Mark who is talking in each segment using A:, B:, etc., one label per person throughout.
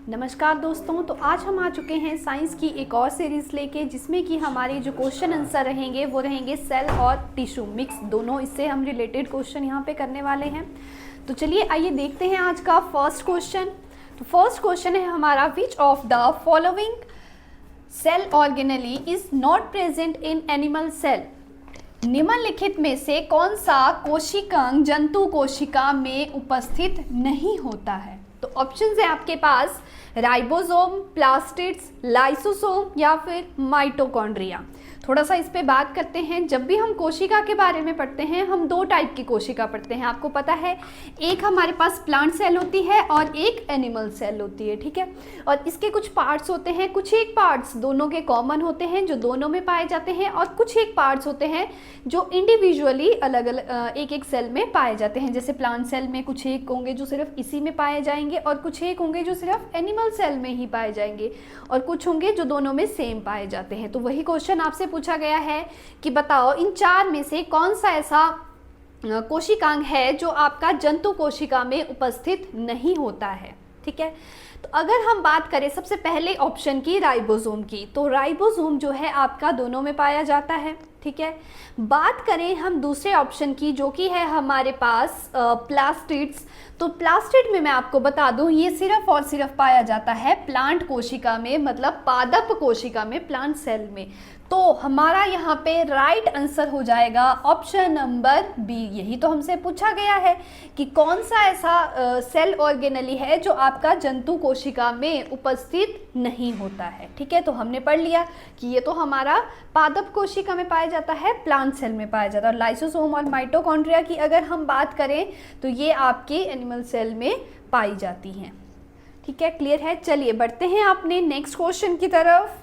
A: नमस्कार दोस्तों, तो आज हम आ चुके हैं साइंस की एक और सीरीज़ लेके, जिसमें कि हमारे जो क्वेश्चन आंसर रहेंगे वो रहेंगे सेल और टिश्यू मिक्स दोनों, इससे हम रिलेटेड क्वेश्चन यहाँ पे करने वाले हैं। तो चलिए आइए देखते हैं आज का फर्स्ट क्वेश्चन। तो फर्स्ट क्वेश्चन है हमारा, which of the following cell organelle is not present in animal cell. निम्नलिखित में से कौन सा कोशिकांग जंतु कोशिका में उपस्थित नहीं होता है। तो ऑप्शंस है आपके पास राइबोसोम, प्लास्टिड्स, लाइसोसोम या फिर माइटोकॉन्ड्रिया। थोड़ा सा इस पे बात करते हैं। जब भी हम कोशिका के बारे में पढ़ते हैं, हम दो टाइप की कोशिका पढ़ते हैं, आपको पता है। एक हमारे पास प्लांट सेल होती है और एक एनिमल सेल होती है, ठीक है। और इसके कुछ पार्ट्स होते हैं, कुछ एक पार्ट्स दोनों के कॉमन होते हैं जो दोनों में पाए जाते हैं, और कुछ एक पार्ट्स होते हैं जो इंडिविजुअली अलग अलग एक एक सेल में पाए जाते हैं। जैसे प्लांट सेल में कुछ एक होंगे जो सिर्फ इसी में पाए जाएंगे, और कुछ एक होंगे जो सिर्फ एनिमल सेल में ही पाए जाएंगे, और कुछ होंगे जो दोनों में सेम पाए जाते हैं। तो वही क्वेश्चन आपसे पूछा गया है कि बताओ इन चार में से कौन सा ऐसा कोशिकांग है जो आपका जंतु कोशिका में उपस्थित नहीं होता है, ठीक है। तो अगर हम बात करें सबसे पहले ऑप्शन की, राइबोसोम की, तो राइबोसोम जो है आपका दोनों में पाया जाता है, ठीक है। बात करें हम दूसरे ऑप्शन की, जो कि है हमारे पास प्लास्टिड्स, तो प्लास्टिड में मैं आपको बता दूं ये सिर्फ और सिर्फ पाया जाता है प्लांट कोशिका में, मतलब पादप कोशिका में, प्लांट सेल में। तो हमारा यहाँ पे राइट आंसर हो जाएगा ऑप्शन नंबर बी। यही तो हमसे पूछा गया है कि कौन सा ऐसा सेल ऑर्गेनली है जो आपका जंतु कोशिका में उपस्थित नहीं होता है, ठीक है। तो हमने पढ़ लिया कि ये तो हमारा पादप कोशिका में पाया जाता है, प्लांट सेल में पाया जाता है। और लाइसोसोम और माइटोकॉन्ड्रिया की अगर हम बात करें तो ये आपके एनिमल सेल में पाई जाती हैं, ठीक है। क्लियर है। चलिए बढ़ते हैं अपने नेक्स्ट क्वेश्चन की तरफ।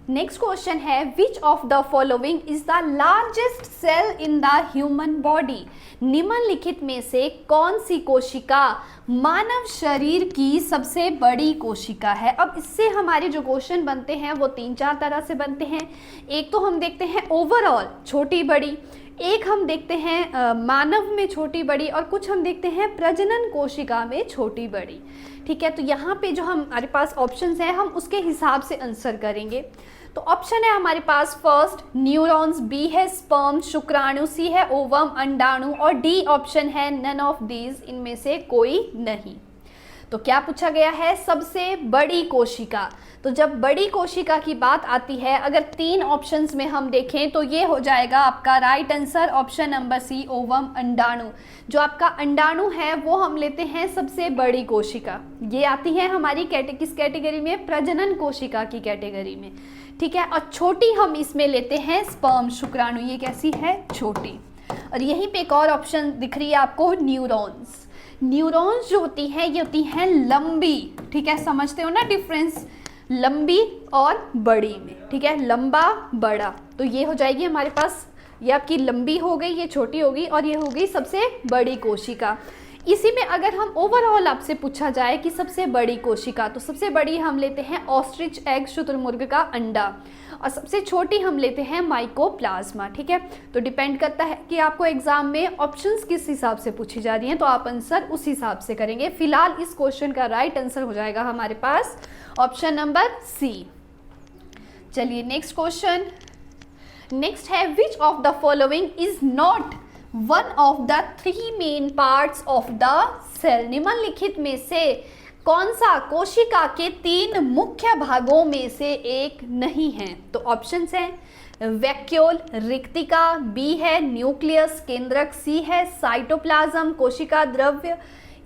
A: नेक्स्ट क्वेश्चन है, which of the following is the largest cell in the human body. निम्नलिखित में से कौन सी कोशिका मानव शरीर की सबसे बड़ी कोशिका है। अब इससे हमारे जो क्वेश्चन बनते हैं वो तीन चार तरह से बनते हैं। एक तो हम देखते हैं ओवरऑल छोटी बड़ी, एक हम देखते हैं मानव में छोटी बड़ी, और कुछ हम देखते हैं प्रजनन कोशिका में छोटी बड़ी, ठीक है। तो यहाँ पे जो हमारे पास ऑप्शंस हैं हम उसके हिसाब से आंसर करेंगे। तो ऑप्शन है हमारे पास फर्स्ट न्यूरॉन्स, बी है स्पर्म शुक्राणु, सी है ओवम अंडाणु, और डी ऑप्शन है नन ऑफ दीज, इनमें से कोई नहीं। तो क्या पूछा गया है, सबसे बड़ी कोशिका। तो जब बड़ी कोशिका की बात आती है, अगर तीन ऑप्शंस में हम देखें तो ये हो जाएगा आपका right answer option number C, ovum अंडाणु। जो आपका अंडाणु है वो हम लेते हैं सबसे बड़ी कोशिका। ये आती है हमारी किस कैटेगरी में, प्रजनन कोशिका की कैटेगरी में, ठीक है। और छोटी हम इसमें लेते हैं स्पर्म शुक्राणु, ये कैसी है, छोटी। और यहीं पे एक और ऑप्शन दिख रही है आपको, न्यूरॉन्स। न्यूरॉन्स जो होती है ये होती हैं लंबी, ठीक है। समझते हो ना डिफरेंस लंबी और बड़ी में, ठीक है, लंबा बड़ा। तो ये हो जाएगी हमारे पास, ये आपकी लंबी हो गई, ये छोटी होगी, और ये हो गई सबसे बड़ी कोशिका। इसी में अगर हम ओवरऑल आपसे पूछा जाए कि सबसे बड़ी कोशिका, तो सबसे बड़ी हम लेते हैं ऑस्ट्रिच एग, शुतुरमुर्ग का अंडा, और सबसे छोटी हम लेते हैं माइकोप्लाज्मा, ठीक है। तो डिपेंड करता है कि आपको एग्जाम में ऑप्शंस किस हिसाब से पूछी जा रही हैं, तो आप आंसर उस हिसाब से करेंगे। फिलहाल इस क्वेश्चन का राइट आंसर हो जाएगा हमारे पास ऑप्शन नंबर सी। चलिए नेक्स्ट क्वेश्चन। नेक्स्ट है, which of the following is not one of the three main parts of the cell. निम्नलिखित में से कौन सा कोशिका के तीन मुख्य भागों में से एक नहीं है। तो ऑप्शंस हैं वैक्यूल, रिक्तिका, बी है न्यूक्लियस केंद्रक, सी है साइटोप्लाज्म कोशिका द्रव्य,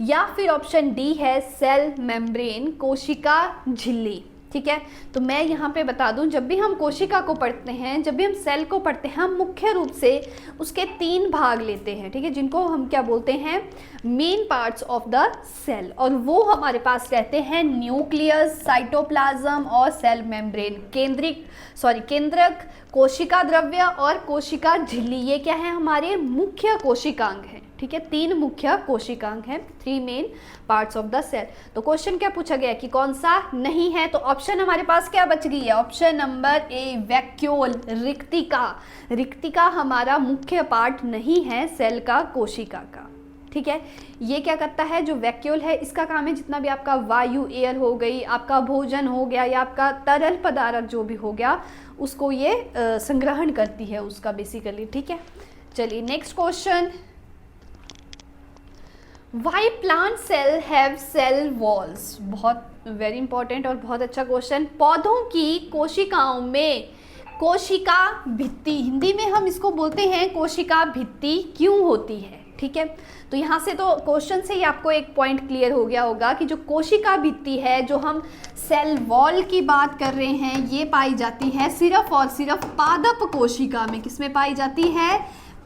A: या फिर ऑप्शन डी है सेल मेम्ब्रेन कोशिका झिल्ली, ठीक है। तो मैं यहाँ पे बता दूं, जब भी हम कोशिका को पढ़ते हैं, जब भी हम सेल को पढ़ते हैं, हम मुख्य रूप से उसके तीन भाग लेते हैं, ठीक है, जिनको हम क्या बोलते हैं, main parts of the cell. और वो हमारे पास रहते हैं न्यूक्लियस, साइटोप्लाज्म और सेल मेम्ब्रेन। केंद्रक, कोशिका द्रव्य और कोशिका झिल्ली, ये क्या है, हमारे मुख्य कोशिकांग हैं, ठीक है। तीन मुख्य कोशिकांग हैं, three main parts of the cell. तो क्वेश्चन क्या पूछा गया कि कौन सा नहीं है, तो ऑप्शन हमारे पास क्या बच गई है, ऑप्शन नंबर ए वैक्यूल, रिक्तिका। रिक्तिका हमारा मुख्य पार्ट नहीं है सेल का, कोशिका का, ठीक है। ये क्या करता है, जो वैक्यूल है इसका काम है जितना भी आपका वायु, एयर हो गई, आपका भोजन हो गया या आपका तरल पदार्थ जो भी हो गया, उसको ये संग्रहण करती है उसका बेसिकली, ठीक है। चलिए next question, why plant cell have cell walls, बहुत वेरी इंपॉर्टेंट और बहुत अच्छा क्वेश्चन। पौधों की कोशिकाओं में कोशिका भित्ति, हिंदी में हम इसको बोलते हैं कोशिका भित्ति, क्यों होती है, ठीक है। तो यहाँ से तो क्वेश्चन से ही आपको एक पॉइंट क्लियर हो गया होगा कि जो कोशिका भित्ति है, जो हम सेल वॉल की बात कर रहे हैं, ये पाई जाती है सिर्फ और सिर्फ पादप कोशिका में। किसमें पाई जाती है,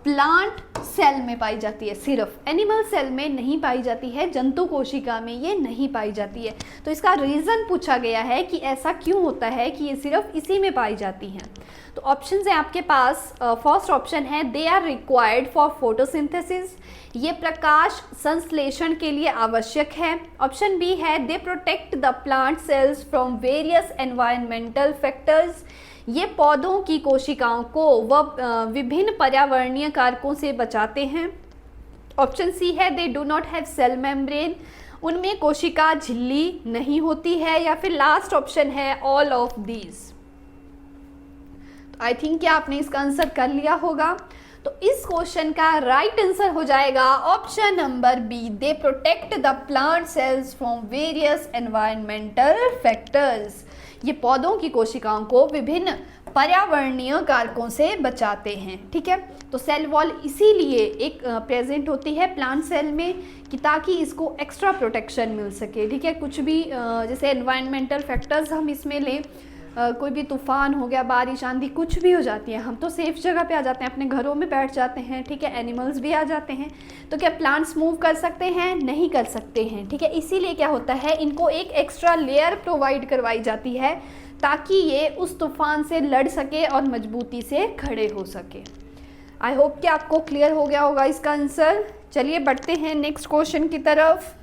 A: प्लांट सेल में पाई जाती है, सिर्फ एनिमल सेल में नहीं पाई जाती है, जंतु कोशिका में ये नहीं पाई जाती है। तो इसका रीज़न पूछा गया है कि ऐसा क्यों होता है कि ये सिर्फ इसी में पाई जाती हैं। तो ऑप्शन है आपके पास, फर्स्ट ऑप्शन है they are required for photosynthesis, ये प्रकाश संश्लेषण के लिए आवश्यक है। ऑप्शन बी है दे protect the plant cells from various environmental factors, ये पौधों की कोशिकाओं को वह विभिन्न पर्यावरणीय कारकों से बचाते हैं। ऑप्शन सी है they do not have cell membrane, उनमें कोशिका झिल्ली नहीं होती है। या फिर लास्ट ऑप्शन है ऑल ऑफ दीज। तो आई थिंक कि आपने इसका आंसर कर लिया होगा। तो इस क्वेश्चन का राइट आंसर हो जाएगा option number B, they protect the plant cells from various environmental factors, ये पौधों की कोशिकाओं को विभिन्न पर्यावरणीय कारकों से बचाते हैं, ठीक है। तो सेल वॉल इसीलिए एक प्रेजेंट होती है प्लांट सेल में कि ताकि इसको एक्स्ट्रा प्रोटेक्शन मिल सके, ठीक है। कुछ भी जैसे एनवायरमेंटल फैक्टर्स हम इसमें लें, कोई भी तूफान हो गया, बारिश आंधी कुछ भी हो जाती है, हम तो सेफ जगह पे आ जाते हैं, अपने घरों में बैठ जाते हैं, ठीक है। एनिमल्स भी आ जाते हैं, तो क्या प्लांट्स मूव कर सकते हैं, नहीं कर सकते हैं, ठीक है। इसीलिए क्या होता है, इनको एक एक्स्ट्रा लेयर प्रोवाइड करवाई जाती है ताकि ये उस तूफान से लड़ सके और मजबूती से खड़े हो सके। आई होप कि आपको क्लियर हो गया होगा इसका आंसर। चलिए बढ़ते हैं नेक्स्ट क्वेश्चन की तरफ।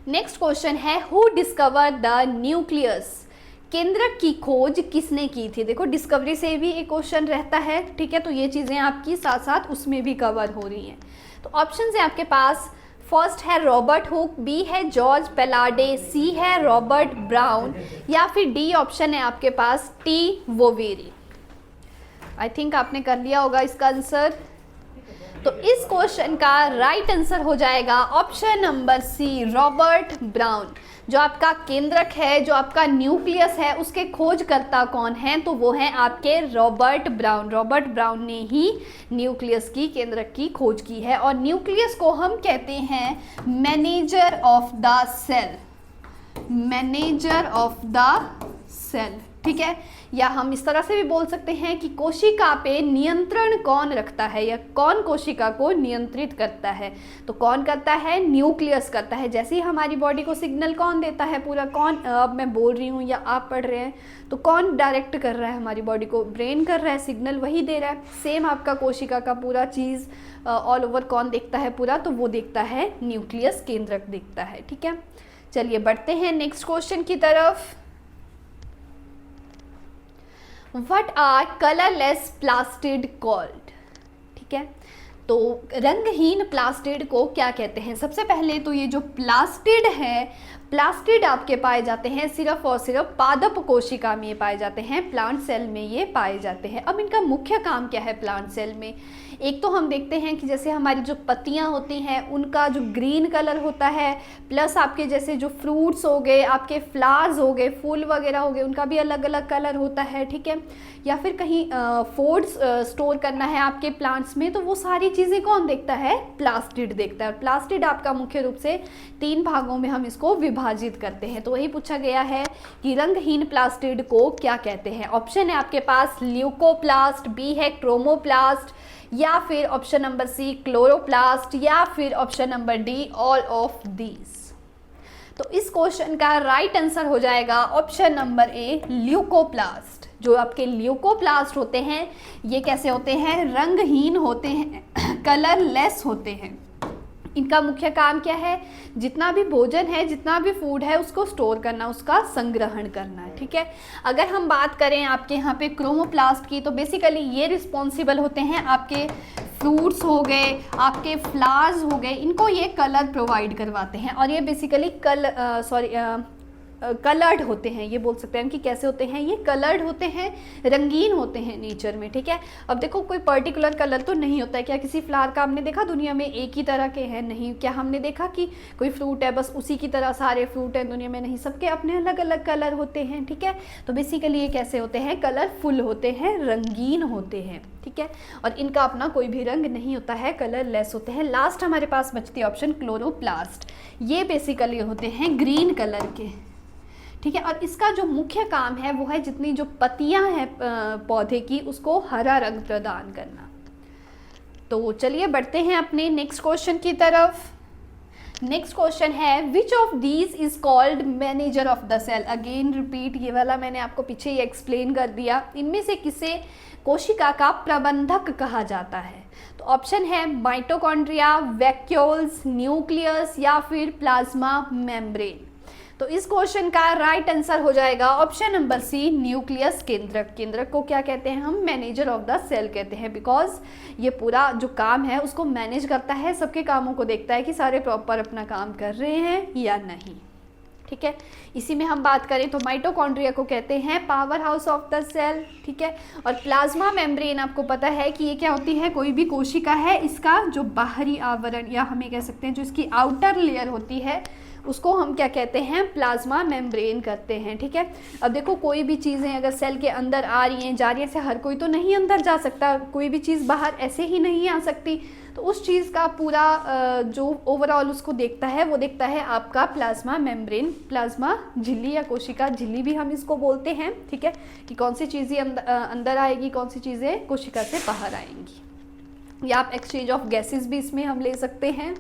A: नेक्स्ट क्वेश्चन है हु डिस्कवर द न्यूक्लियस, केंद्रक की खोज किसने की थी। देखो डिस्कवरी से भी एक क्वेश्चन रहता है, ठीक है। तो ये चीज़ें आपकी साथ साथ उसमें भी कवर हो रही हैं। तो ऑप्शन है आपके पास, फर्स्ट है रॉबर्ट हुक, बी है जॉर्ज पेलाडे, सी है रॉबर्ट ब्राउन, या फिर डी ऑप्शन है आपके पास टी वोवेरी। आई थिंक आपने कर लिया होगा इसका आंसर। तो इस क्वेश्चन का राइट आंसर हो जाएगा option number C, Robert Brown. जो आपका केंद्रक है, जो आपका न्यूक्लियस है, उसके खोजकर्ता कौन हैं, तो वो हैं आपके रॉबर्ट ब्राउन। रॉबर्ट ब्राउन ने ही न्यूक्लियस की, केंद्रक की खोज की है। और न्यूक्लियस को हम कहते हैं manager of the cell, manager of the cell, ठीक है। या हम इस तरह से भी बोल सकते हैं कि कोशिका पे नियंत्रण कौन रखता है या कौन कोशिका को नियंत्रित करता है। तो कौन करता है, न्यूक्लियस करता है। जैसे ही हमारी बॉडी को सिग्नल कौन देता है, पूरा कौन, अब मैं बोल रही हूँ या आप पढ़ रहे हैं, तो कौन डायरेक्ट कर रहा है हमारी बॉडी को, ब्रेन कर रहा है, सिग्नल वही दे रहा है। सेम आपका कोशिका का पूरा चीज़ ऑल ओवर कौन देखता है पूरा, तो वो देखता है न्यूक्लियस, केंद्रक देखता है, ठीक है। चलिए बढ़ते हैं नेक्स्ट क्वेश्चन की तरफ। What are colorless plastid called, ठीक है। तो रंगहीन प्लास्टिड को क्या कहते हैं। सबसे पहले तो ये जो प्लास्टिड है, प्लास्टिड आपके पाए जाते हैं सिर्फ और सिर्फ पादप कोशिका में पाए जाते हैं, प्लांट सेल में ये पाए जाते हैं। अब इनका मुख्य काम क्या है प्लांट सेल में, एक तो हम देखते हैं कि जैसे हमारी जो पत्तियां होती हैं उनका जो ग्रीन कलर होता है, प्लस आपके जैसे जो फ्रूट्स हो गए, आपके फ्लावर्स हो गए, फूल वगैरह हो गए, उनका भी अलग अलग कलर होता है, ठीक है। या फिर कहीं फूड्स स्टोर करना है आपके प्लांट्स में, तो वो सारी चीज़ें कौन देखता है, प्लास्टिड देखता है। प्लास्टिड आपका मुख्य रूप से 3 भागों में हम इसको विभाजित करते हैं। तो वही पूछा गया है कि रंगहीन प्लास्टिड को क्या कहते हैं। ऑप्शन है आपके पास ल्यूकोप्लास्ट, बी है क्रोमोप्लास्ट, या फिर ऑप्शन नंबर सी क्लोरोप्लास्ट, या फिर option number D all of these. तो इस क्वेश्चन का राइट आंसर हो जाएगा ऑप्शन नंबर ए ल्यूकोप्लास्ट। जो आपके ल्यूकोप्लास्ट होते हैं ये कैसे होते हैं, रंगहीन होते हैं, कलरलेस होते हैं। इनका मुख्य काम क्या है, जितना भी भोजन है, जितना भी फूड है, उसको स्टोर करना, उसका संग्रहण करना, ठीक है। अगर हम बात करें आपके यहाँ पे क्रोमोप्लास्ट की, तो बेसिकली ये रिस्पॉन्सिबल होते हैं आपके फ्रूट्स हो गए, आपके फ्लावर्स हो गए, इनको ये कलर प्रोवाइड करवाते हैं। और ये बेसिकली कलर्ड होते हैं, ये बोल सकते हैं कि कैसे होते हैं, ये कलर्ड होते हैं, रंगीन होते हैं नेचर में, ठीक है। अब देखो कोई पर्टिकुलर कलर तो नहीं होता है, क्या किसी फ्लावर का हमने देखा दुनिया में एक ही तरह के हैं? नहीं। क्या हमने देखा कि कोई फ्रूट है बस उसी की तरह सारे फ्रूट हैं दुनिया में? नहीं, सबके अपने अलग अलग कलर होते हैं, ठीक है। तो बेसिकली ये कैसे होते हैं? कलरफुल होते हैं, रंगीन होते हैं, ठीक है। और इनका अपना कोई भी रंग नहीं होता है, कलरलेस होते हैं। लास्ट हमारे पास बचती है ऑप्शन क्लोरोप्लास्ट। ये बेसिकली होते हैं ग्रीन कलर के, ठीक है। और इसका जो मुख्य काम है वो है जितनी जो पत्तियां हैं पौधे की उसको हरा रंग प्रदान करना। तो चलिए बढ़ते हैं अपने नेक्स्ट क्वेश्चन की तरफ। नेक्स्ट क्वेश्चन है which of these is called manager of the cell. Again repeat, ये वाला मैंने आपको पीछे ही एक्सप्लेन कर दिया। इनमें से किसे कोशिका का प्रबंधक कहा जाता है? तो ऑप्शन है माइटोकॉन्ड्रिया, वैक्यूल्स, न्यूक्लियस या फिर प्लाज्मा मेम्ब्रेन। तो इस क्वेश्चन का राइट आंसर हो जाएगा ऑप्शन नंबर सी, न्यूक्लियस केंद्रक। केंद्रक को क्या कहते हैं हम? मैनेजर ऑफ द सेल कहते हैं, बिकॉज ये पूरा जो काम है उसको मैनेज करता है, सबके कामों को देखता है कि सारे प्रॉपर अपना काम कर रहे हैं या नहीं, ठीक है। इसी में हम बात करें तो माइटोकॉन्ड्रिया को कहते हैं power house of the cell, ठीक है। और प्लाज्मा मेम्ब्रेन आपको पता है कि ये क्या होती है? कोई भी कोशिका है, इसका जो बाहरी आवरण या हमें कह सकते हैं जो इसकी आउटर लेयर होती है उसको हम क्या कहते हैं? प्लाज्मा मेम्ब्रेन कहते हैं, ठीक है। अब देखो कोई भी चीज़ें अगर सेल के अंदर आ रही हैं, जा रही हैं, से हर कोई तो नहीं अंदर जा सकता, कोई भी चीज़ बाहर ऐसे ही नहीं आ सकती। तो उस चीज़ का पूरा जो ओवरऑल उसको देखता है वो देखता है आपका प्लाज्मा मेम्ब्रेन, प्लाज्मा झिल्ली या कोशिका झिल्ली भी हम इसको बोलते हैं, ठीक है, कि कौन सी चीज़ें अंदर आएगी, कौन सी चीज़ें कोशिका से बाहर आएंगी। या आप एक्सचेंज ऑफ गैसेस भी इसमें हम ले सकते हैं।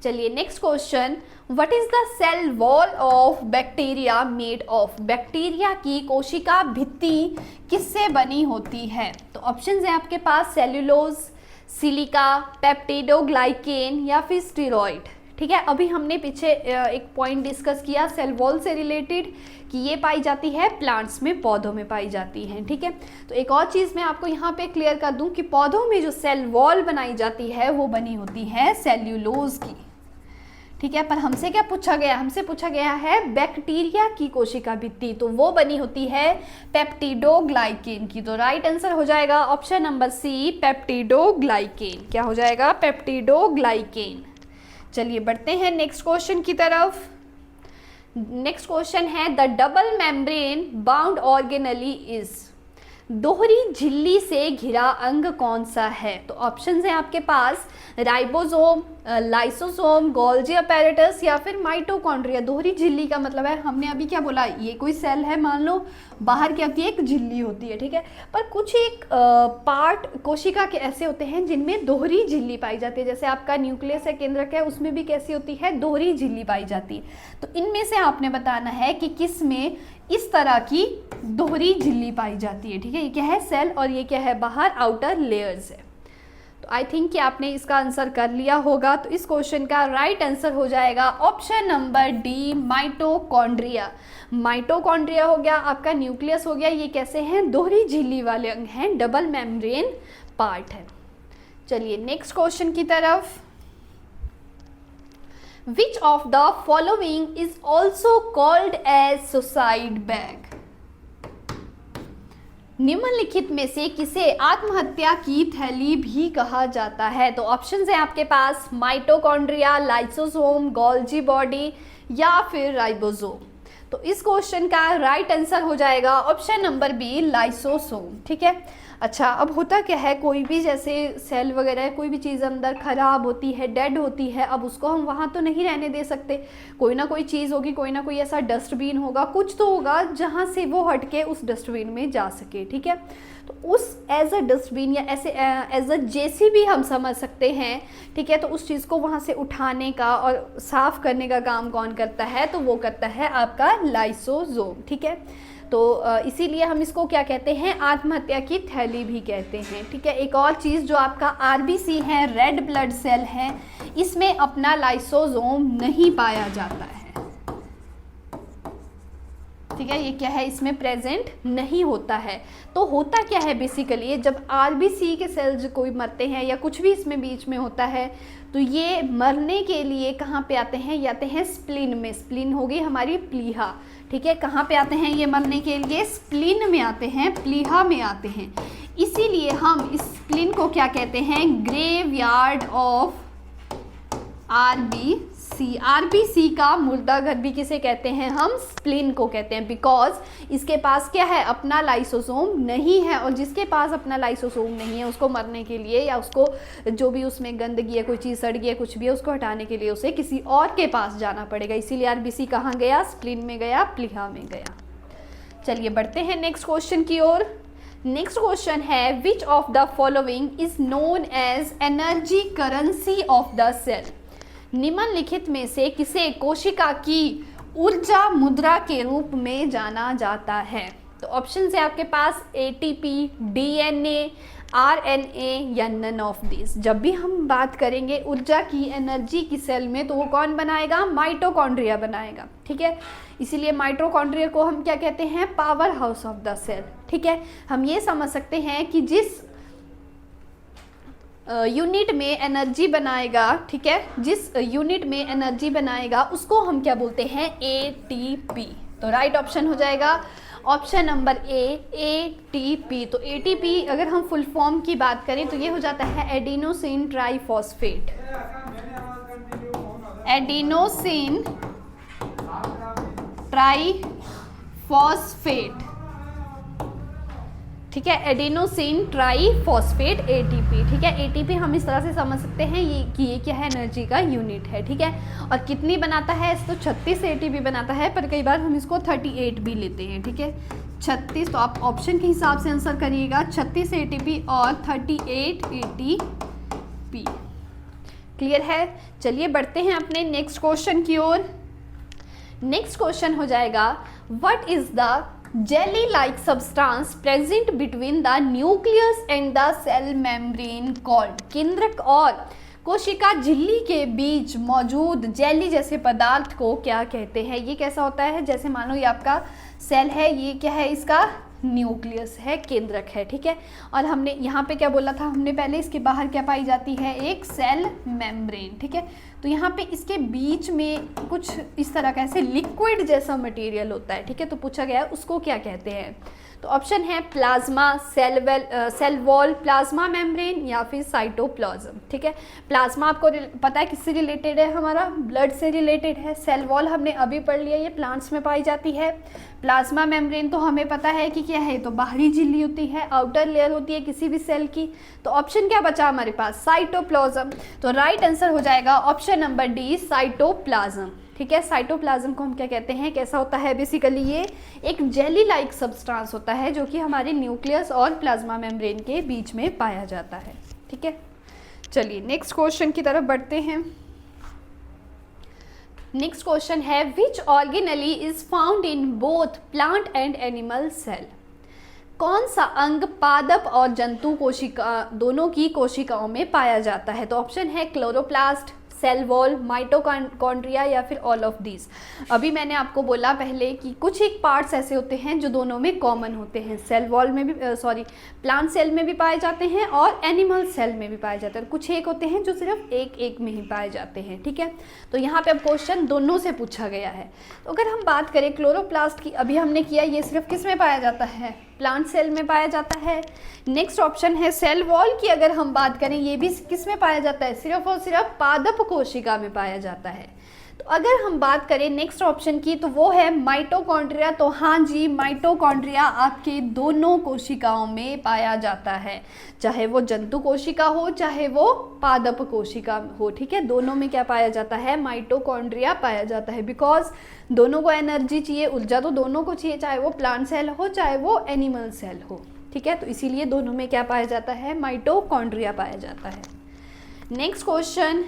A: चलिए next question, what is the cell wall of bacteria made of. Bacteria की कोशिका भित्ति किससे बनी होती है? तो ऑप्शंस है आपके पास सेल्यूलोज, सिलिका, पेप्टिडोग्लाइकेन या फिर स्टेरॉइड, ठीक है। अभी हमने पीछे एक पॉइंट डिस्कस किया सेल वॉल से रिलेटेड कि ये पाई जाती है प्लांट्स में, पौधों में पाई जाती हैं, ठीक है। तो एक और चीज़ मैं आपको यहाँ पे क्लियर कर दूं कि पौधों में जो सेल वॉल बनाई जाती है वो बनी होती है सेल्यूलोज की, ठीक है। पर हमसे क्या पूछा गया? हमसे पूछा गया है बैक्टीरिया की कोशिका भित्ति, तो वो बनी होती है पेप्टिडोग्लाइकेन की। तो राइट आंसर हो जाएगा ऑप्शन नंबर सी, पेप्टिडोग्लाइकेन। क्या हो जाएगा? पेप्टिडोग्लाइकेन। चलिए बढ़ते हैं नेक्स्ट क्वेश्चन की तरफ। नेक्स्ट क्वेश्चन है the double membrane bound organelle is. दोहरी झिल्ली से घिरा अंग कौन सा है? तो ऑप्शंस हैं आपके पास राइबोसोम, लाइसोसोम, गोल्जी अपैरेटस या फिर माइटोकॉन्ड्रिया। दोहरी झिल्ली का मतलब है, हमने अभी क्या बोला, ये कोई सेल है, मान लो बाहर क्या होती है? एक झिल्ली होती है, ठीक है। पर कुछ एक पार्ट कोशिका के ऐसे होते हैं जिनमें दोहरी झिल्ली पाई जाती है, जैसे आपका न्यूक्लियस है, केंद्रक है, उसमें भी कैसी होती है? दोहरी झिल्ली पाई जाती है। तो इनमें से आपने बताना है कि किस में इस तरह की दोहरी झिल्ली पाई जाती है, ठीक है। ये क्या है? सेल, और ये क्या है? बाहर आउटर लेयर्स है। तो आई थिंक कि आपने इसका आंसर कर लिया होगा। तो इस क्वेश्चन का राइट आंसर हो जाएगा option number D, mitochondria. Mitochondria हो गया आपका, न्यूक्लियस हो गया, ये कैसे हैं? दोहरी झिल्ली वाले अंग हैं, डबल मेम्ब्रेन पार्ट है। चलिए नेक्स्ट क्वेश्चन की तरफ। Which of the following is also called as suicide bag? निम्नलिखित में से किसे आत्महत्या की थैली भी कहा जाता है? तो ऑप्शंस हैं आपके पास माइटोकॉन्ड्रिया, लाइसोसोम, गोल्जी बॉडी या फिर राइबोसोम। तो इस क्वेश्चन का राइट आंसर हो जाएगा ऑप्शन नंबर बी, लाइसोसोम, ठीक है। अच्छा, अब होता क्या है, कोई भी जैसे सेल वगैरह कोई भी चीज़ अंदर ख़राब होती है, डेड होती है, अब उसको हम वहाँ तो नहीं रहने दे सकते, कोई ना कोई चीज़ होगी, कोई ना कोई ऐसा डस्टबिन होगा, कुछ तो होगा जहाँ से वो हट के उस डस्टबिन में जा सके, ठीक है। तो उस एज अ डस्टबिन या ऐसे एज अ जेसीबी हम समझ सकते हैं, ठीक है। तो उस चीज़ को वहाँ से उठाने का और साफ़ करने का काम कौन करता है? तो वो करता है आपका लाइसोसोम, ठीक है। तो इसीलिए हम इसको क्या कहते हैं? आत्महत्या की थैली भी कहते हैं, ठीक है। एक और चीज़ जो आपका आरबीसी है, रेड ब्लड सेल है, इसमें अपना लाइसोसोम नहीं पाया जाता है, ठीक है, ये क्या है, इसमें प्रेजेंट नहीं होता है। तो होता क्या है बेसिकली, जब आरबीसी के सेल्स कोई मरते हैं या कुछ भी इसमें बीच में होता है, तो ये मरने के लिए कहाँ पे आते हैं, ये आते हैं स्प्लीन में। स्प्लीन होगी हमारी प्लीहा, ठीक है, कहाँ पे आते हैं ये मरने के लिए, स्प्लीन में आते हैं, प्लीहा में आते हैं। इसीलिए हम इस स्प्लीन को क्या कहते हैं, ग्रेवयार्ड ऑफ आरबीसी। आरबीसी का मुर्दाघर भी किसे कहते हैं, हम स्प्लीन को कहते हैं, बिकॉज इसके पास क्या है, अपना लाइसोसोम नहीं है। और जिसके पास अपना लाइसोसोम नहीं है, उसको मरने के लिए या उसको जो भी उसमें गंदगी है, कोई चीज़ सड़ गई है, कुछ भी है, उसको हटाने के लिए उसे किसी और के पास जाना पड़ेगा। इसीलिए आरबीसी कहाँ गया, स्प्लीन में गया, प्लीहा में गया। चलिए बढ़ते हैं नेक्स्ट क्वेश्चन की ओर। नेक्स्ट क्वेश्चन है, which of the following is known as energy currency of the cell. निम्नलिखित में से किसे कोशिका की ऊर्जा मुद्रा के रूप में जाना जाता है। तो ऑप्शन है आपके पास एटीपी, डीएनए, आरएनए या नन ऑफ दिस। जब भी हम बात करेंगे ऊर्जा की, एनर्जी की सेल में, तो वो कौन बनाएगा, माइटोकॉन्ड्रिया बनाएगा, ठीक है। इसीलिए माइटोकॉन्ड्रिया को हम क्या कहते हैं, power house of the cell, ठीक है। हम ये समझ सकते हैं कि जिस यूनिट में एनर्जी बनाएगा, ठीक है, जिस यूनिट में एनर्जी बनाएगा उसको हम क्या बोलते हैं, एटीपी। तो राइट ऑप्शन हो जाएगा ऑप्शन नंबर ए, एटीपी। तो एटीपी अगर हम फुल फॉर्म की बात करें तो ये हो जाता है एडिनोसिन ट्राइफॉस्फेट। एडिनोसिन ट्राइफॉस्फेट, ठीक है, एडिनोसिन ट्राइफॉस्फेट, एटीपी, ठीक है। एटीपी हम इस तरह से समझ सकते हैं ये कि ये क्या है, एनर्जी का यूनिट है, ठीक है। और कितनी बनाता है, इसको 36 एटीपी बनाता है, पर कई बार हम इसको 38 भी लेते हैं, ठीक है, 36। तो आप ऑप्शन के हिसाब से आंसर करिएगा, 36 एटीपी और 38 एटीपी। क्लियर है। चलिए बढ़ते हैं अपने नेक्स्ट क्वेश्चन की ओर। नेक्स्ट क्वेश्चन हो जाएगा, what is the jelly like substance present between the nucleus and the cell membrane called। केंद्रक और कोशिका झिल्ली के बीच मौजूद जेली जैसे पदार्थ को क्या कहते हैं। ये कैसा होता है, जैसे मानो ये आपका सेल है, ये क्या है, इसका न्यूक्लियस है, केंद्रक है, ठीक है। और हमने यहाँ पे क्या बोला था, हमने पहले इसके बाहर क्या पाई जाती है, एक सेल मेम्ब्रेन, ठीक है। तो यहाँ पे इसके बीच में कुछ इस तरह का ऐसे लिक्विड जैसा मटेरियल होता है, ठीक है। तो पूछा गया है उसको क्या कहते हैं। तो ऑप्शन है plasma, cell wall, plasma membrane या फिर साइटोप्लाज्म, ठीक है। प्लाज्मा आपको पता है किससे रिलेटेड है, हमारा ब्लड से रिलेटेड है। सेल वॉल हमने अभी पढ़ लिया, ये प्लांट्स में पाई जाती है। प्लाज्मा मेम्ब्रेन तो हमें पता है कि क्या है, तो बाहरी झिल्ली होती है, आउटर लेयर होती है किसी भी सेल की। तो ऑप्शन क्या बचा हमारे पास, साइटोप्लाज्म। तो राइट आंसर हो जाएगा ऑप्शन नंबर डी, साइटोप्लाज्म, ठीक है। साइटोप्लाज्म को हम क्या कहते हैं, कैसा होता है, बेसिकली ये एक जेली लाइक सब्सटेंस होता है जो कि हमारे न्यूक्लियस और प्लाज्मा मेम्ब्रेन के बीच में पाया जाता है, ठीक है। चलिए नेक्स्ट क्वेश्चन की तरफ बढ़ते हैं। नेक्स्ट क्वेश्चन है, which organelle is found in both plant and animal cell. कौन सा अंग पादप और जंतु कोशिका दोनों की कोशिकाओं में पाया जाता है। तो ऑप्शन है क्लोरोप्लास्ट, सेल वॉल, माइटोकॉन्ड्रिया या फिर ऑल ऑफ दीज। अभी मैंने आपको बोला पहले कि कुछ एक पार्ट्स ऐसे होते हैं जो दोनों में कॉमन होते हैं, सेल वॉल में भी प्लांट सेल में भी पाए जाते हैं और एनिमल सेल में भी पाए जाते हैं। कुछ एक होते हैं जो सिर्फ एक एक में ही पाए जाते हैं, ठीक है। तो यहाँ पे अब क्वेश्चन दोनों से पूछा गया है। तो अगर हम बात करें क्लोरोप्लास्ट की, अभी हमने किया, ये सिर्फ किस में पाया जाता है, प्लांट सेल में पाया जाता है। नेक्स्ट ऑप्शन है सेल वॉल की, अगर हम बात करें ये भी किस में पाया जाता है, सिर्फ और सिर्फ पादप कोशिका में पाया जाता है। तो अगर हम बात करें नेक्स्ट ऑप्शन की, तो वो है माइटोकॉन्ड्रिया। तो हाँ जी, माइटोकॉन्ड्रिया आपके दोनों कोशिकाओं में पाया जाता है, चाहे वो जंतु कोशिका हो चाहे वो पादप कोशिका हो, ठीक है। दोनों में क्या पाया जाता है, माइटोकॉन्ड्रिया पाया जाता है, बिकॉज दोनों को एनर्जी चाहिए, ऊर्जा तो दोनों को चाहिए, चाहे वो प्लांट सेल हो चाहे वो एनिमल सेल हो, ठीक है। तो इसीलिए दोनों में क्या पाया जाता है, माइटोकॉन्ड्रिया पाया जाता है। Next question,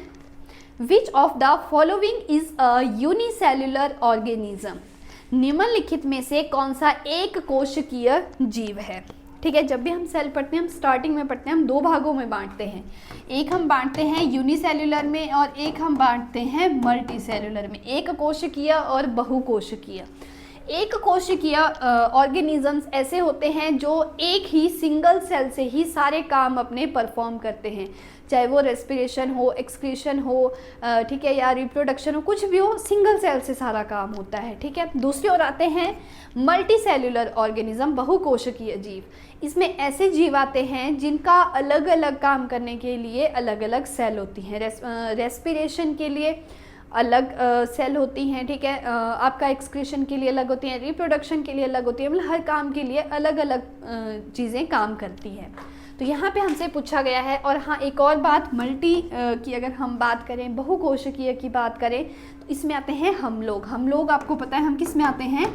A: which of the following is a unicellular organism. निम्नलिखित में से कौन सा एक कोशिकीय जीव है, ठीक है। जब भी हम सेल पढ़ते हैं, हम स्टार्टिंग में पढ़ते हैं, हम दो भागों में बांटते हैं। एक हम बांटते हैं यूनिसेल्युलर में और एक हम बांटते हैं मल्टीसेल्युलर में, एक कोशिकीय और बहुकोशिकीय। एक कोशिकीय ऑर्गेनिजम्स ऐसे होते हैं जो एक ही सिंगल सेल से ही सारे काम अपने परफॉर्म करते हैं, चाहे वो रेस्पिरेशन हो, एक्सक्रीशन हो, ठीक है, या रिप्रोडक्शन हो, कुछ भी हो, सिंगल सेल से सारा काम होता है, ठीक है। दूसरी ओर आते हैं मल्टी सेल्यूलर ऑर्गेनिज्म, बहुकोशिकीय जीव। इसमें ऐसे जीव आते हैं जिनका अलग अलग काम करने के लिए अलग अलग सेल होती हैं। रेस्पिरेशन के लिए अलग सेल होती हैं, ठीक है, आपका एक्सक्रीशन के लिए अलग होती हैं, रिप्रोडक्शन के लिए अलग होती है, मतलब हर काम के लिए अलग अलग चीज़ें काम करती हैं। तो यहाँ पे हमसे पूछा गया है। और हाँ, एक और बात, मल्टी की अगर हम बात करें, बहुकोशिकीय की बात करें, तो इसमें आते हैं हम लोग आपको पता है हम किस में आते हैं,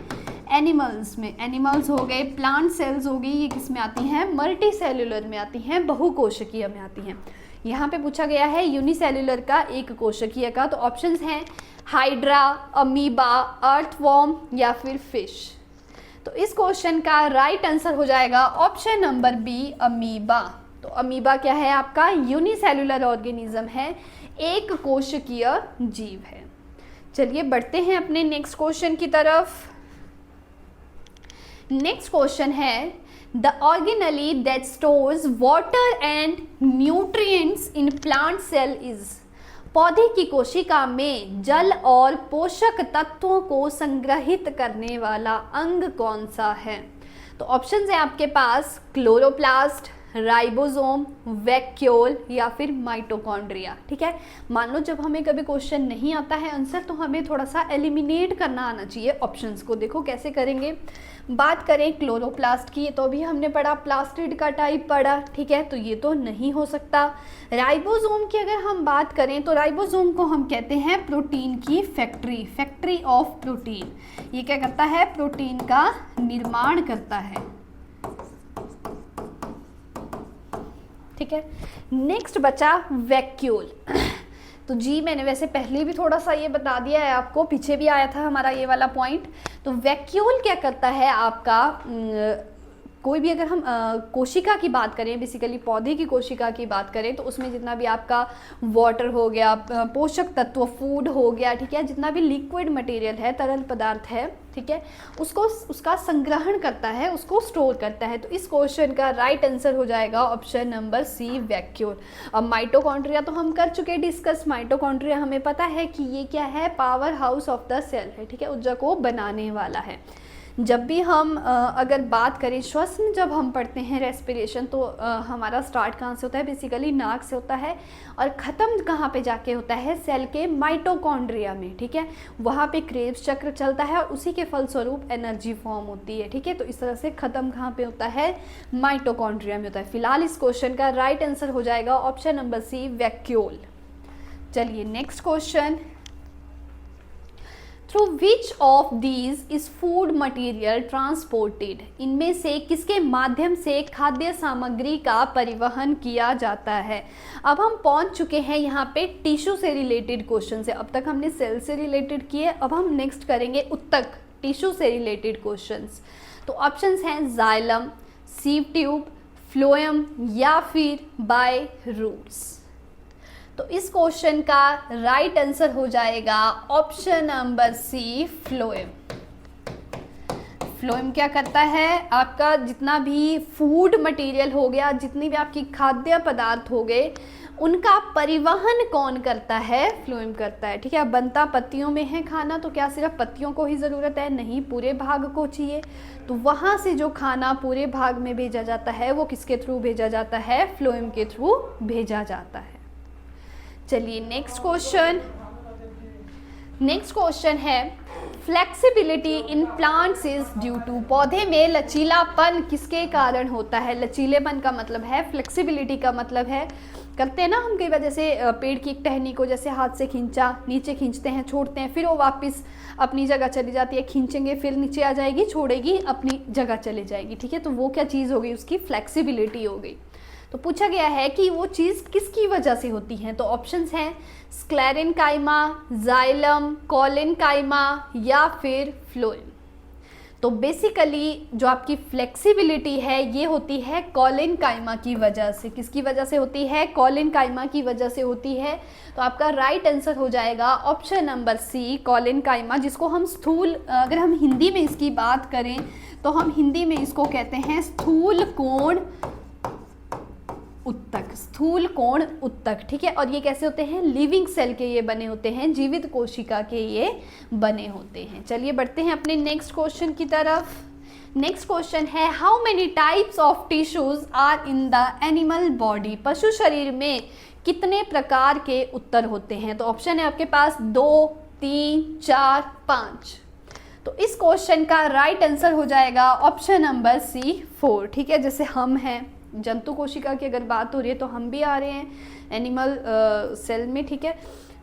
A: एनिमल्स में। एनिमल्स हो गए, प्लांट सेल्स हो गई, ये किस में आती हैं, मल्टी सेल्यूलर में आती हैं, बहुकोशिकीय में आती हैं। यहाँ पे पूछा गया है यूनिसेल्यूलर का, एक कोशिकीय का, तो ऑप्शंस हैं हाइड्रा, अमीबा, अर्थवॉर्म या फिर फिश। तो इस क्वेश्चन का राइट आंसर हो जाएगा ऑप्शन नंबर बी, अमीबा। तो अमीबा क्या है आपका, यूनिसेल्यूलर ऑर्गेनिज्म है, एक कोशिकीय जीव है। चलिए बढ़ते हैं अपने नेक्स्ट क्वेश्चन की तरफ। नेक्स्ट क्वेश्चन है The organelle that stores water and nutrients in plant cell is, पौधे की कोशिका में जल और पोषक तत्वों को संग्रहित करने वाला अंग कौन सा है? तो ऑप्शंस है आपके पास क्लोरोप्लास्ट, राइबोसोम, वैक्यूल या फिर माइटोकॉन्ड्रिया, ठीक है। मान लो जब हमें कभी क्वेश्चन नहीं आता है आंसर, तो हमें थोड़ा सा एलिमिनेट करना आना चाहिए ऑप्शंस को। देखो कैसे करेंगे। बात करें क्लोरोप्लास्ट की, तो अभी हमने पढ़ा प्लास्टिड का टाइप पढ़ा, ठीक है, तो ये तो नहीं हो सकता। राइबोसोम की अगर हम बात करें, तो राइबोसोम को हम कहते हैं प्रोटीन की फैक्ट्री ऑफ प्रोटीन। ये क्या करता है, प्रोटीन का निर्माण करता है, ठीक है। नेक्स्ट बचा वैक्यूल। तो जी मैंने वैसे पहले भी थोड़ा सा ये बता दिया है आपको, पीछे भी आया था हमारा ये वाला पॉइंट। तो वैक्यूल क्या करता है आपका, कोई भी अगर हम कोशिका की बात करें, बेसिकली पौधे की कोशिका की बात करें, तो उसमें जितना भी आपका वाटर हो गया, पोषक तत्व, फूड हो गया, ठीक है, जितना भी लिक्विड मटेरियल है, तरल पदार्थ है, ठीक है, उसको उसका संग्रहण करता है, उसको स्टोर करता है। तो इस क्वेश्चन का राइट आंसर हो जाएगा ऑप्शन नंबर सी, वैक्यूल। अब माइटोकॉन्ड्रिया तो हम कर चुके डिस्कस। माइटोकॉन्ड्रिया हमें पता है कि ये क्या है, power house of the cell है, ठीक है, ऊर्जा को बनाने वाला है। जब भी हम अगर बात करें श्वसन, जब हम पढ़ते हैं रेस्पिरेशन, तो हमारा स्टार्ट कहाँ से होता है, बेसिकली नाक से होता है, और ख़त्म कहाँ पे जाके होता है, सेल के माइटोकॉन्ड्रिया में, ठीक है। वहाँ पे क्रेब्स चक्र चलता है और उसी के फलस्वरूप एनर्जी फॉर्म होती है, ठीक है। तो इस तरह से ख़त्म कहाँ पे होता है, माइटोकॉन्ड्रिया में होता है। फिलहाल इस क्वेश्चन का राइट आंसर हो जाएगा ऑप्शन नंबर सी, वैक्यूल। चलिए next question, through which of these is food material transported, इनमें से किसके माध्यम से खाद्य सामग्री का परिवहन किया जाता है? अब हम पहुंच चुके हैं यहाँ पे टिश्यू से रिलेटेड क्वेश्चन से। अब तक हमने सेल से रिलेटेड किए, अब हम नेक्स्ट करेंगे उत्तक, टिश्यू से रिलेटेड क्वेश्चंस। तो ऑप्शंस हैं जाइलम, सीव ट्यूब, फ्लोएम या फिर बाय रूट्स। तो इस क्वेश्चन का राइट आंसर हो जाएगा option number C, phloem. Phloem क्या करता है, आपका जितना भी फूड मटेरियल हो गया, जितनी भी आपकी खाद्य पदार्थ हो गए, उनका परिवहन कौन करता है, फ्लोएम करता है, ठीक है। अब बनता पत्तियों में है खाना, तो क्या सिर्फ पत्तियों को ही ज़रूरत है? नहीं, पूरे भाग को चाहिए। तो वहाँ से जो खाना पूरे भाग में भेजा जाता है, वो किसके थ्रू भेजा जाता है, फ्लोएम के थ्रू भेजा जाता है। चलिए नेक्स्ट क्वेश्चन। नेक्स्ट क्वेश्चन है flexibility in plants is due to, पौधे में लचीलापन किसके कारण होता है? लचीलेपन का मतलब है, फ्लेक्सिबिलिटी का मतलब है, करते हैं ना हम कई बार, जैसे पेड़ की एक टहनी को जैसे हाथ से खींचा, नीचे खींचते हैं, छोड़ते हैं, फिर वो वापस अपनी जगह चली जाती है, खींचेंगे फिर नीचे आ जाएगी, छोड़ेगी, अपनी जगह चली जाएगी, ठीक है। तो वो क्या चीज़ हो गई, उसकी फ्लेक्सिबिलिटी हो गई। तो पूछा गया है कि वो चीज़ किसकी वजह से होती है? तो ऑप्शंस हैं स्क्लेरेनकाइमा, जाइलम, कॉलेनकाइमा या फिर फ्लोएम। तो बेसिकली जो आपकी फ्लेक्सिबिलिटी है ये होती है कॉलिनकाइमा की वजह से। किसकी वजह से होती है? कॉलिनकाइमा की वजह से होती है। तो आपका राइट आंसर हो जाएगा ऑप्शन नंबर सी, कॉलिनकाइमा, जिसको हम स्थूल, अगर हम हिंदी में इसकी बात करें तो हम हिंदी में इसको कहते हैं स्थूल कोण उत्तक, स्थूल कोण उत्तक, ठीक है। और ये कैसे होते हैं? लिविंग सेल के ये बने होते हैं, जीवित कोशिका के ये बने होते हैं। चलिए बढ़ते हैं अपने नेक्स्ट क्वेश्चन की तरफ। नेक्स्ट क्वेश्चन है how many types of tissues are in the animal body. पशु शरीर में कितने प्रकार के उत्तर होते हैं? तो ऑप्शन है आपके पास 2, 3, 4, 5। तो इस क्वेश्चन का राइट आंसर हो जाएगा ऑप्शन नंबर सी, 4, ठीक है। जैसे हम हैं, जंतु कोशिका की अगर बात हो रही है तो हम भी आ रहे हैं एनिमल सेल में, ठीक है।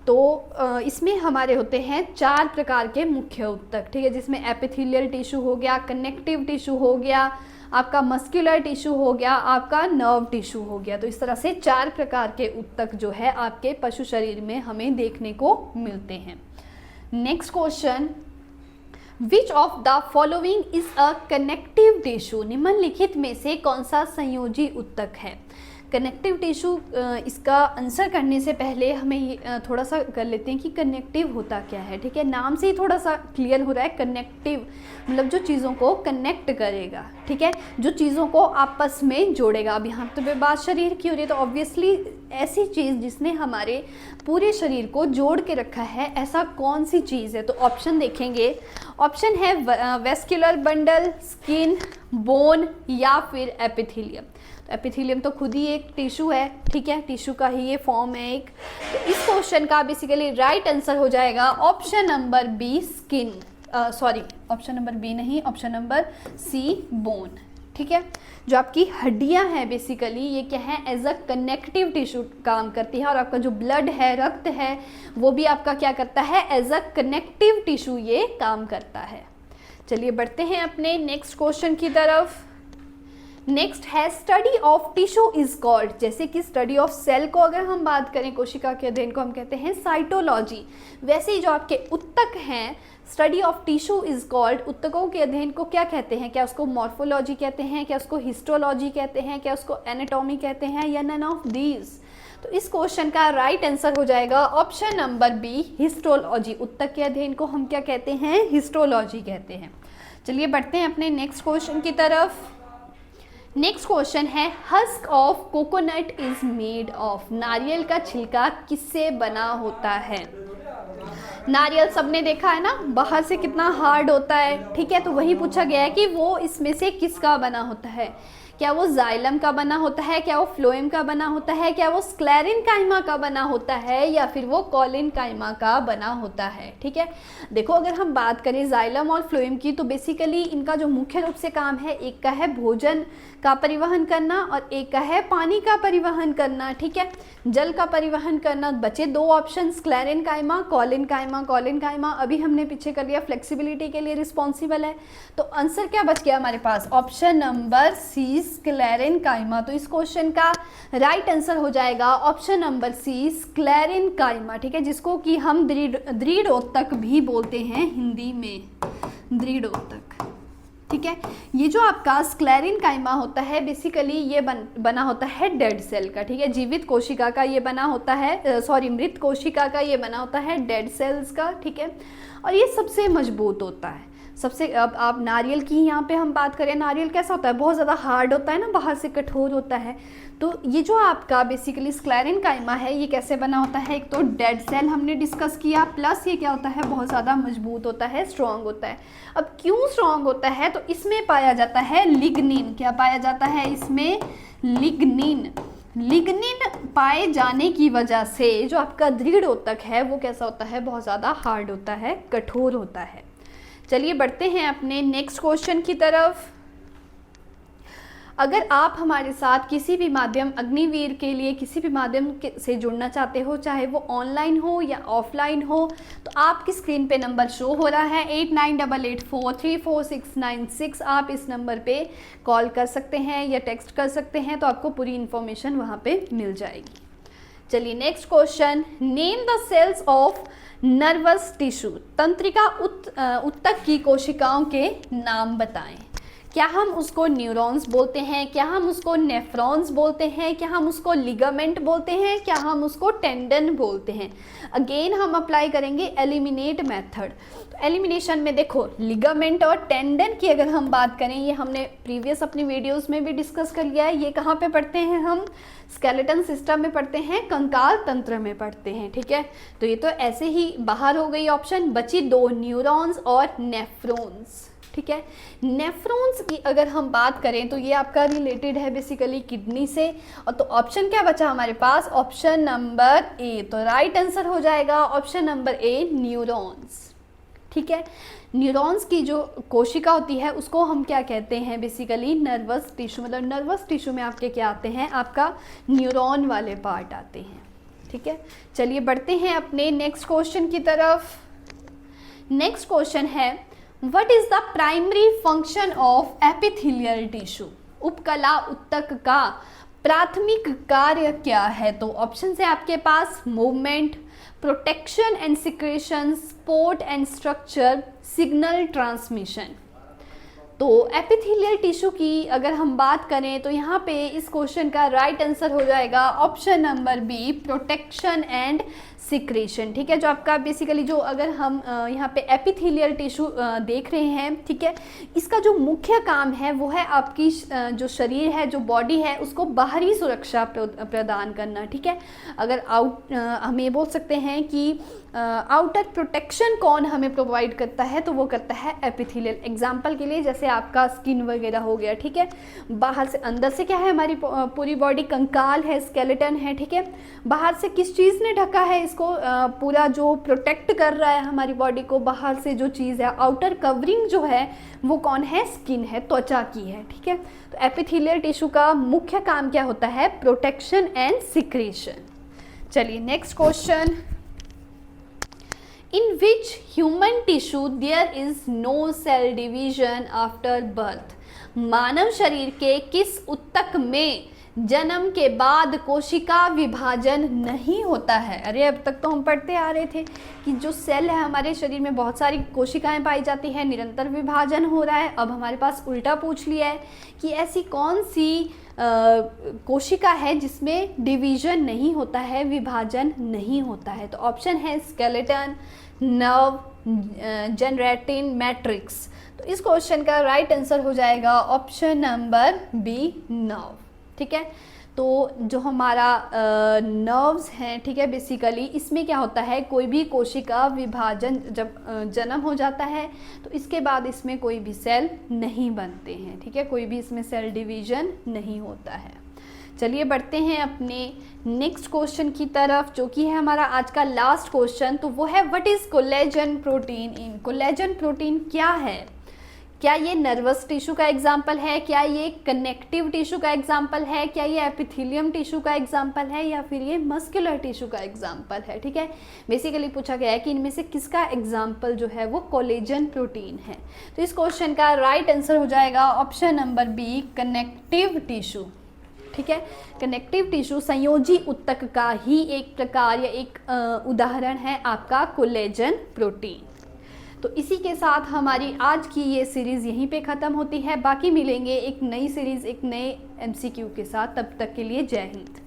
A: तो इसमें हमारे होते हैं 4 प्रकार के मुख्य उत्तक, ठीक है, जिसमें एपिथेलियल टिश्यू हो गया, कनेक्टिव टिश्यू हो गया, आपका मस्कुलर टिश्यू हो गया, आपका नर्व टिश्यू हो गया। तो इस तरह से 4 प्रकार के उत्तक जो है आपके पशु शरीर में हमें देखने को मिलते हैं। Next question, which of the following is a connective tissue. निम्नलिखित में से कौन सा संयोजी उत्तक है? कनेक्टिव टिश्यू, इसका आंसर करने से पहले हमें थोड़ा सा कर लेते हैं कि कनेक्टिव होता क्या है, ठीक है। नाम से ही थोड़ा सा क्लियर हो रहा है, कनेक्टिव मतलब जो चीज़ों को कनेक्ट करेगा, ठीक है, जो चीज़ों को आपस में जोड़ेगा। अब यहाँ तो बात शरीर की हो रही है, तो ऑब्वियसली ऐसी चीज़ जिसने हमारे पूरे शरीर को जोड़ के रखा है, ऐसा कौन सी चीज़ है? तो ऑप्शन देखेंगे, ऑप्शन है वेस्कुलर बंडल, स्किन, बोन या फिर एपिथेलियम। तो एपिथेलियम तो खुद ही एक टिश्यू है, ठीक है, टिश्यू का ही ये फॉर्म है एक। तो इस क्वेश्चन का बेसिकली राइट आंसर हो जाएगा option number B, skin, sorry option number B नहीं, ऑप्शन नंबर सी, बोन, ठीक है। जो आपकी हड्डियां हैं बेसिकली ये क्या है? एज अ कनेक्टिव टिश्यू काम करती है, और आपका जो ब्लड है, रक्त है, वो भी आपका क्या करता है? एज अ कनेक्टिव टिश्यू ये काम करता है। चलिए बढ़ते हैं अपने नेक्स्ट क्वेश्चन की तरफ। नेक्स्ट है study of tissue is called. जैसे कि स्टडी ऑफ सेल को अगर हम बात करें, कोशिका के अध्ययन को हम कहते हैं साइटोलॉजी, वैसे ही जो आपके उत्तक हैं, study of tissue is called, उत्तकों के अध्ययन को क्या कहते हैं? क्या उसको मॉर्फोलॉजी कहते हैं, क्या उसको हिस्टोलॉजी कहते हैं, क्या उसको एनाटॉमी कहते हैं, या नन ऑफ दीज? तो इस क्वेश्चन का राइट आंसर हो जाएगा ऑप्शन नंबर बी, हिस्टोलॉजी। उत्तक के अध्ययन को हम क्या कहते हैं? हिस्टोलॉजी कहते हैं। चलिए बढ़ते हैं अपने नेक्स्ट क्वेश्चन की तरफ। नेक्स्ट क्वेश्चन है husk of coconut is made of. नारियल का छिलका किससे बना होता है? नारियल सबने देखा है ना, बाहर से कितना हार्ड होता है, ठीक है। तो वही पूछा गया है कि वो इसमें से किसका बना होता है? क्या वो जाइलम का बना होता है, क्या वो फ्लोएम का बना होता है, क्या वो स्क्लेरेनकाइमा का बना होता है, या फिर वो कॉलिनकाइमा का बना होता है, ठीक है। देखो अगर हम बात करें जाइलम और फ्लोएम की, तो बेसिकली इनका जो मुख्य रूप से काम है, एक का है भोजन का परिवहन करना और एक का है पानी का परिवहन करना, ठीक है, जल का परिवहन करना। बचे 2 ऑप्शन, स्क्लेरेनकाइमा, कॉलिनकाइमा। कॉलिनकाइमा अभी हमने पीछे कर लिया, फ्लेक्सिबिलिटी के लिए रिस्पॉन्सिबल है। तो आंसर क्या बच गया हमारे पास? Option number C, sclerenchyma. तो इस क्वेश्चन का राइट आंसर हो जाएगा ऑप्शन नंबर सी, स्क्लेरेनकाइमा, ठीक है, जिसको कि हम दृढ़ोत्तक भी बोलते हैं हिंदी में, दृढ़ोत्तक, ठीक है। ये जो आपका स्क्लेरेनकाइमा होता है बेसिकली ये बना होता है डेड सेल का, ठीक है, जीवित कोशिका का ये बना होता है, मृत कोशिका का ये बना होता है डेड सेल्स का, ठीक है। और ये सबसे मजबूत होता है, सबसे। अब आप नारियल की यहाँ पे हम बात करें, नारियल कैसा होता है? बहुत ज़्यादा हार्ड होता है ना, बाहर से कठोर होता है। तो ये जो आपका बेसिकली स्क्लेरेनकाइमा है ये कैसे बना होता है? एक तो डेड सेल हमने डिस्कस किया, प्लस ये क्या होता है? बहुत ज़्यादा मजबूत होता है, स्ट्रॉन्ग होता है। अब क्यों स्ट्रॉन्ग होता है? तो इसमें पाया जाता है लिग्निन। क्या पाया जाता है इसमें? लिग्निन। लिग्निन पाए जाने की वजह से जो आपका दृढ़ोत्तक है वो कैसा होता है? बहुत ज़्यादा हार्ड होता है, कठोर होता है। चलिए बढ़ते हैं अपने नेक्स्ट क्वेश्चन की तरफ। अगर आप हमारे साथ किसी भी माध्यम, अग्निवीर के लिए किसी भी माध्यम से जुड़ना चाहते हो, चाहे वो ऑनलाइन हो या ऑफलाइन हो, तो आपकी स्क्रीन पे नंबर शो हो रहा है 8988434696। आप इस नंबर पे कॉल कर सकते हैं या टेक्स्ट कर सकते हैं, तो आपको पूरी इन्फॉर्मेशन वहाँ पे मिल जाएगी। चलिए next question, name the cells of nervous tissue, तंत्रिका उत्तक की कोशिकाओं के नाम बताएं। क्या हम उसको न्यूरॉन्स बोलते हैं, क्या हम उसको नेफ्रॉन्स बोलते हैं, क्या हम उसको लिगामेंट बोलते हैं, क्या हम उसको टेंडन बोलते हैं। अगेन हम अप्लाई करेंगे एलिमिनेट मेथड। तो एलिमिनेशन में देखो लिगामेंट और टेंडन की अगर हम बात करें, ये हमने प्रीवियस अपनी वीडियोस में भी डिस्कस कर लिया है। ये कहाँ पे पढ़ते हैं हम, स्केलेटन सिस्टम में पढ़ते हैं, कंकाल तंत्र में पढ़ते हैं, ठीक है। तो ये तो ऐसे ही बाहर हो गई ऑप्शन, बची दो, न्यूरॉन्स और नेफ्रॉन्स, ठीक है। नेफ्रॉन्स की अगर हम बात करें तो ये आपका रिलेटेड है बेसिकली किडनी से। और तो ऑप्शन क्या बचा हमारे पास, ऑप्शन नंबर ए। तो राइट आंसर हो जाएगा ऑप्शन नंबर ए, न्यूरॉन्स, ठीक है। न्यूरॉन्स की जो कोशिका होती है उसको हम क्या कहते हैं, बेसिकली नर्वस टिश्यू। मतलब नर्वस टिश्यू में आपके क्या आते हैं, आपका न्यूरॉन वाले पार्ट आते हैं, ठीक है। चलिए बढ़ते हैं अपने नेक्स्ट क्वेश्चन की तरफ। नेक्स्ट क्वेश्चन है, What is the primary function of epithelial tissue? उपकला उत्तक का प्राथमिक कार्य क्या है। तो ऑप्शन है आपके पास movement, protection and secretion, support and structure, signal transmission. तो एपिथेलियल टिश्यू की अगर हम बात करें तो यहाँ पे इस क्वेश्चन का राइट आंसर हो जाएगा option number B, protection and secretion, ठीक है। जो आपका बेसिकली जो अगर हम यहाँ पे एपिथेलियल टिश्यू देख रहे हैं, ठीक है, इसका जो मुख्य काम है वो है आपकी जो शरीर है, जो बॉडी है, उसको बाहरी सुरक्षा प्रदान करना, ठीक है। अगर हम ये बोल सकते हैं कि आउटर प्रोटेक्शन कौन हमें प्रोवाइड करता है, तो वो करता है एपिथेलियल। एग्जाम्पल के लिए जैसे आपका स्किन वगैरह हो गया, ठीक है। बाहर से, अंदर से क्या है, हमारी पूरी बॉडी कंकाल है, स्केलेटन है, ठीक है। बाहर से किस चीज़ ने ढका है इसको, पूरा जो प्रोटेक्ट कर रहा है हमारी बॉडी को, बाहर से जो चीज़ है, आउटर कवरिंग जो है वो कौन है, स्किन है, त्वचा की है, ठीक है। तो एपिथेलियल टिश्यू का मुख्य काम क्या होता है, प्रोटेक्शन एंड सिक्रेशन। चलिए next question, In which human tissue there is no cell division after birth? मानव शरीर के किस उत्तक में जन्म के बाद कोशिका विभाजन नहीं होता है। अरे अब तक तो हम पढ़ते आ रहे थे कि जो सेल है हमारे शरीर में बहुत सारी कोशिकाएं पाई जाती है, निरंतर विभाजन हो रहा है। अब हमारे पास उल्टा पूछ लिया है कि ऐसी कौन सी कोशिका है जिसमें डिवीजन नहीं होता है, विभाजन नहीं होता है। तो ऑप्शन है स्केलेटन, नर्व, जनरेटिन, मैट्रिक्स। तो इस क्वेश्चन का राइट आंसर हो जाएगा ऑप्शन नंबर बी, नर्व, ठीक है। तो जो हमारा नर्व्स हैं, ठीक है, बेसिकली इसमें क्या होता है, कोई भी कोशिका विभाजन जब जन्म हो जाता है तो इसके बाद इसमें कोई भी सेल नहीं बनते हैं, ठीक है, कोई भी इसमें सेल डिवीजन नहीं होता है। चलिए बढ़ते हैं अपने नेक्स्ट क्वेश्चन की तरफ, जो कि है हमारा आज का लास्ट क्वेश्चन। तो वो है, what is collagen protein in. Collagen protein क्या है, क्या ये नर्वस टिश्यू का एग्जाम्पल है, क्या ये कनेक्टिव टिश्यू का एग्जाम्पल है, क्या ये एपिथेलियम टिश्यू का एग्जाम्पल है, या फिर ये मस्कुलर टिश्यू का एग्जाम्पल है, ठीक है। बेसिकली पूछा गया है कि इनमें से किसका एग्जाम्पल जो है वो कोलेजन प्रोटीन है। तो इस क्वेश्चन का राइट आंसर हो जाएगा option number B, connective tissue, ठीक है। कनेक्टिव टिश्यू संयोजी उत्तक का ही एक प्रकार या एक उदाहरण है आपका कोलेजन प्रोटीन। तो इसी के साथ हमारी आज की ये सीरीज़ यहीं पे ख़त्म होती है। बाकी मिलेंगे एक नई सीरीज़, एक नए MCQ के साथ। तब तक के लिए जय हिंद।